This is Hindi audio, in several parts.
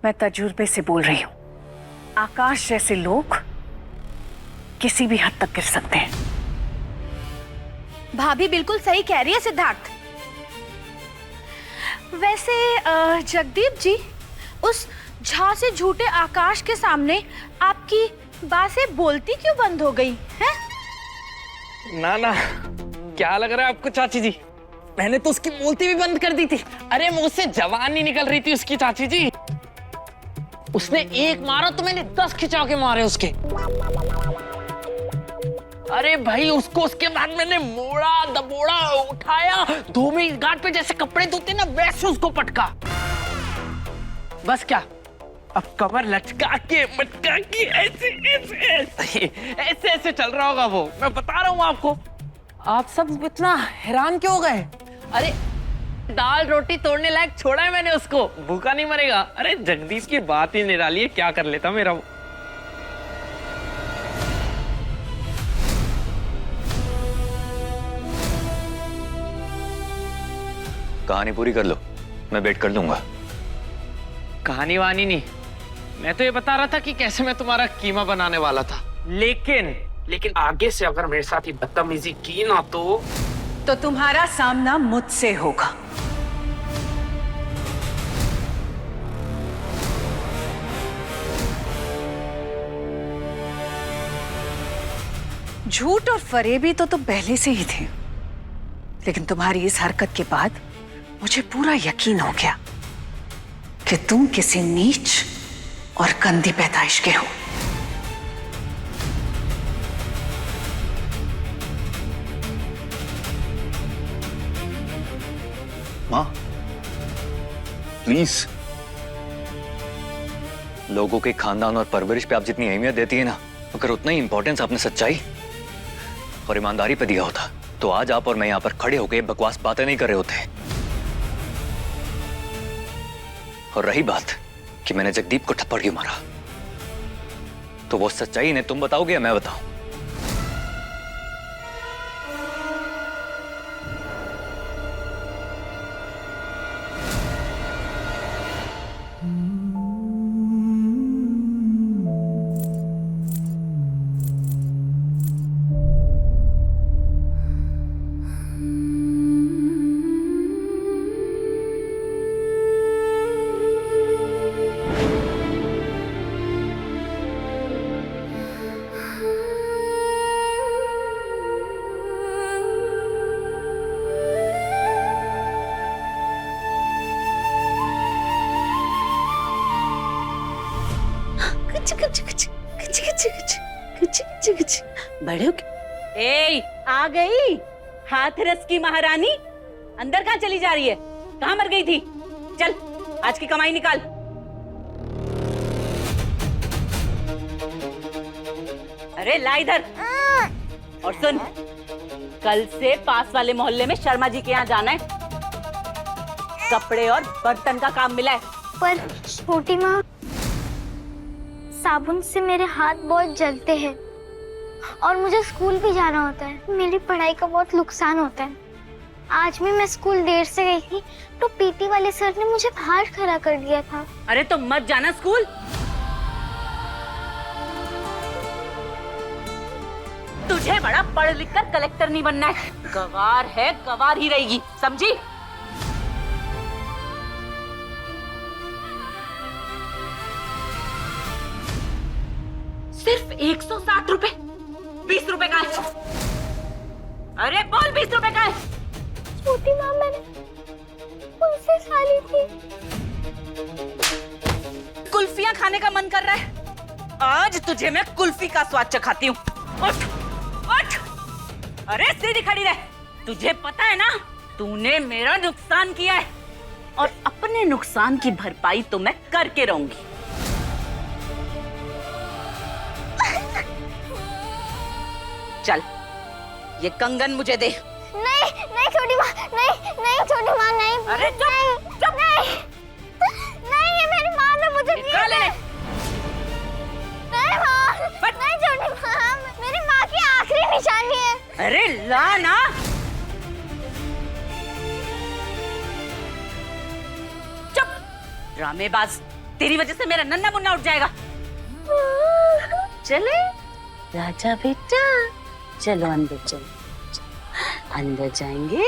मैं तजुर्बे से बोल रही हूं। आकाश जैसे लोग किसी भी हद तक गिर सकते हैं। भाभी बिल्कुल सही कह रही है सिद्धार्थ। वैसे जगदीप जी, उस झा से झूठे आकाश के सामने आपकी बातें बोलती क्यों बंद हो गई हैं? ना ना, क्या लग रहा है आपको चाची जी? मैंने तो उसकी बोलती भी बंद कर दी थी। अरे मुंह से जवान नहीं निकल रही थी उसकी चाची जी। उसने एक मारा तो मैंने 10 खिंचा के मारे उसके। अरे भाई उसको उसके बाद मैंने मोड़ा दबोड़ा उठाया, धोबी घाट पे जैसे कपड़े धोते ना वैसे उसको पटका। बस क्या, अब कमर लटका के मटका के ऐसे ऐसे ऐसे ऐसे ऐसे चल रहा होगा वो। मैं बता रहा हूँ आपको। आप सब इतना हैरान क्यों हो गए? अरे दाल रोटी तोड़ने लायक छोड़ा है मैंने उसको, भूखा नहीं मरेगा। अरे जगदीश की बात ही निराली है, क्या कर लेता मेरा वो। कहानी पूरी कर लो, मैं वेट कर लूंगा। कहानी वानी नहीं, मैं तो ये बता रहा था कि कैसे मैं तुम्हारा कीमा बनाने वाला था। लेकिन आगे से अगर मेरे साथ ये बदतमीजी की ना तो तुम्हारा सामना मुझसे होगा। झूठ और फरेबी तो तुम पहले से ही थे, लेकिन तुम्हारी इस हरकत के बाद मुझे पूरा यकीन हो गया कि तुम किसी नीच और गंदी पैदाइश के हो। माँ प्लीज, लोगों के खानदान और परवरिश पे आप जितनी अहमियत देती है ना, अगर उतना ही इंपॉर्टेंस आपने सच्चाई और ईमानदारी पे दिया होता तो आज आप और मैं यहाँ पर खड़े होकर बकवास बातें नहीं कर रहे होते। और रही बात कि मैंने जगदीप को थप्पड़ क्यों मारा, तो वो सच्चाई ने तुम बताओगे या मैं बताऊं? बड़े ए, आ गई हाथरस की महारानी। अंदर कहाँ चली जा रही है? कहाँ मर गई थी? चल आज की कमाई निकाल। अरे ला इधर। और सुन, कल से पास वाले मोहल्ले में शर्मा जी के यहाँ जाना है। कपड़े और बर्तन का काम मिला है। पर छोटी माँ, साबुन से मेरे हाथ बहुत जलते हैं और मुझे स्कूल भी जाना होता है। मेरी पढ़ाई का बहुत नुकसान होता है। आज भी मैं स्कूल देर से गई थी तो पीटी वाले सर ने मुझे बाहर खड़ा कर दिया था। अरे तो मत जाना स्कूल। तुझे बड़ा पढ़ लिख कर कलेक्टर नहीं बनना है। गवार है, गवार ही रहेगी, समझी? सिर्फ 160 रुपए। 20 रुपए का है। अरे बोल 20 रुपए का है। छोटी माँ, मैंने उनसे खा ली थी। कुल्फियां खाने का मन कर रहा है? आज तुझे मैं कुल्फी का स्वाद चखाती हूँ। उठ, उठ। अरे सीधी खड़ी रह। तुझे पता है ना, तूने मेरा नुकसान किया है और अपने नुकसान की भरपाई तो मैं करके रहूंगी। चल, ये कंगन मुझे दे। नहीं नहीं छोटी माँ, नहीं नहीं छोटी माँ, नहीं। अरे चुप, चुप। नहीं नहीं, ये मेरी माँ ने मुझे दिया ले। नहीं माँ, नहीं छोटी माँ, मेरी माँ की आखिरी निशानी है। अरे ला ना। चुप, ड्रामेबाज। तेरी वजह से मेरा नन्ना मुन्ना उठ जाएगा। चले राजा बेटा, चलो अंदर चलो, अंदर जाएंगे।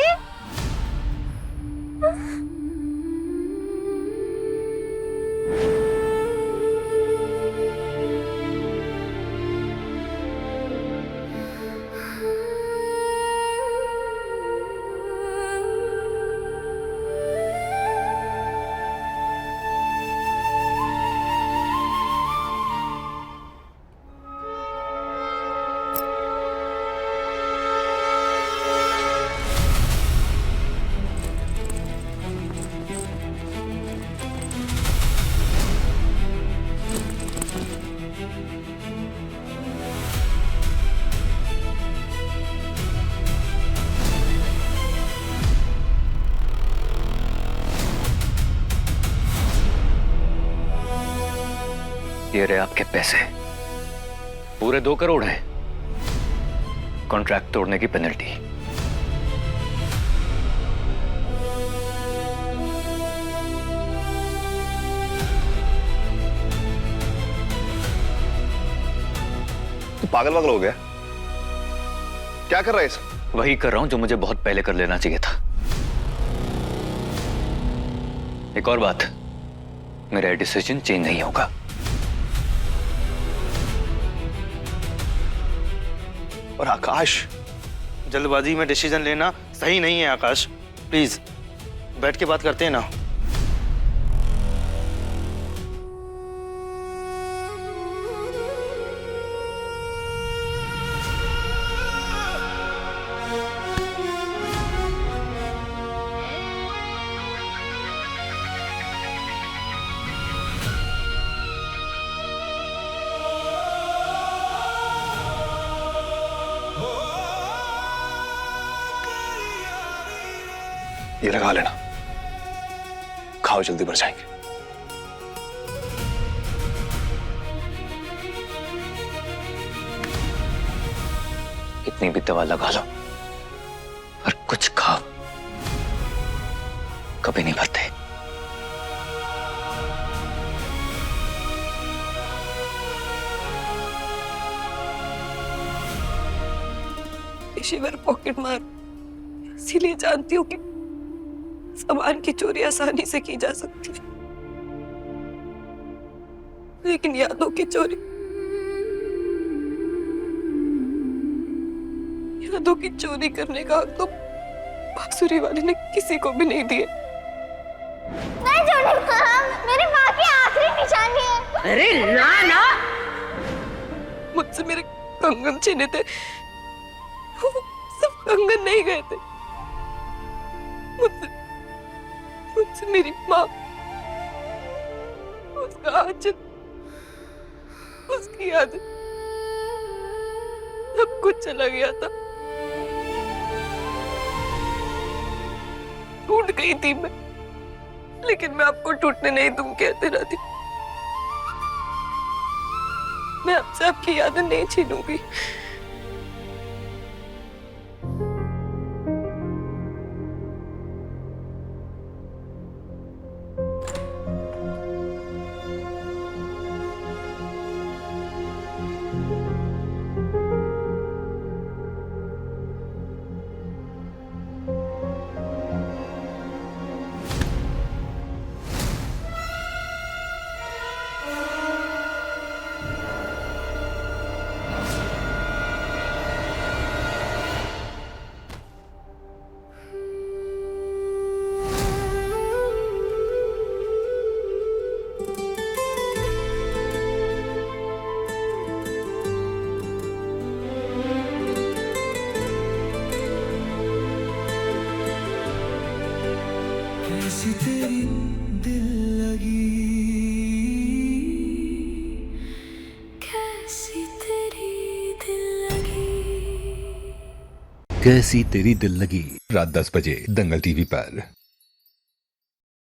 ये रहे आपके पैसे, पूरे 2 करोड़ हैं। कॉन्ट्रैक्ट तोड़ने की पेनल्टी। तू पागल वागल हो गया? क्या कर रहा है इस? वही कर रहा हूं जो मुझे बहुत पहले कर लेना चाहिए था। एक और बात, मेरा डिसीजन चेंज नहीं होगा। और आकाश, जल्दबाजी में डिसीजन लेना सही नहीं है आकाश। प्लीज बैठ के बात करते हैं ना। ये लगा लेना, खाओ जल्दी मर जाएंगे। कितनी भी दवा लगा लो और कुछ खाओ, कभी नहीं मरते। पेशेवर पॉकेट मार, इसीलिए जानती हूँ कि सामान की चोरी आसानी से की जा सकती है, लेकिन यादों की चोरी, यादों की चोरी करने का हक तो बांसुरी वाले ने किसी को भी नहीं दिया। नहीं जोड़ी माँ, मेरी माँ की आखिरी निशानी है। अरे ना ना, मुझसे मेरे कंगन छीने थे, सब कंगन नहीं गए थे। मुझसे मेरी माँ, उसका आंचल, उसकी यादें, सब कुछ चला गया था। टूट गई थी मैं, लेकिन मैं आपको टूटने नहीं दूं कहते रहती। मैं आपसे आपकी यादें नहीं छीनूंगी। कैसी तेरी दिल लगी, कैसी तेरी दिल लगी, कैसी तेरी दिल लगी, रात 10 बजे दंगल टीवी पर।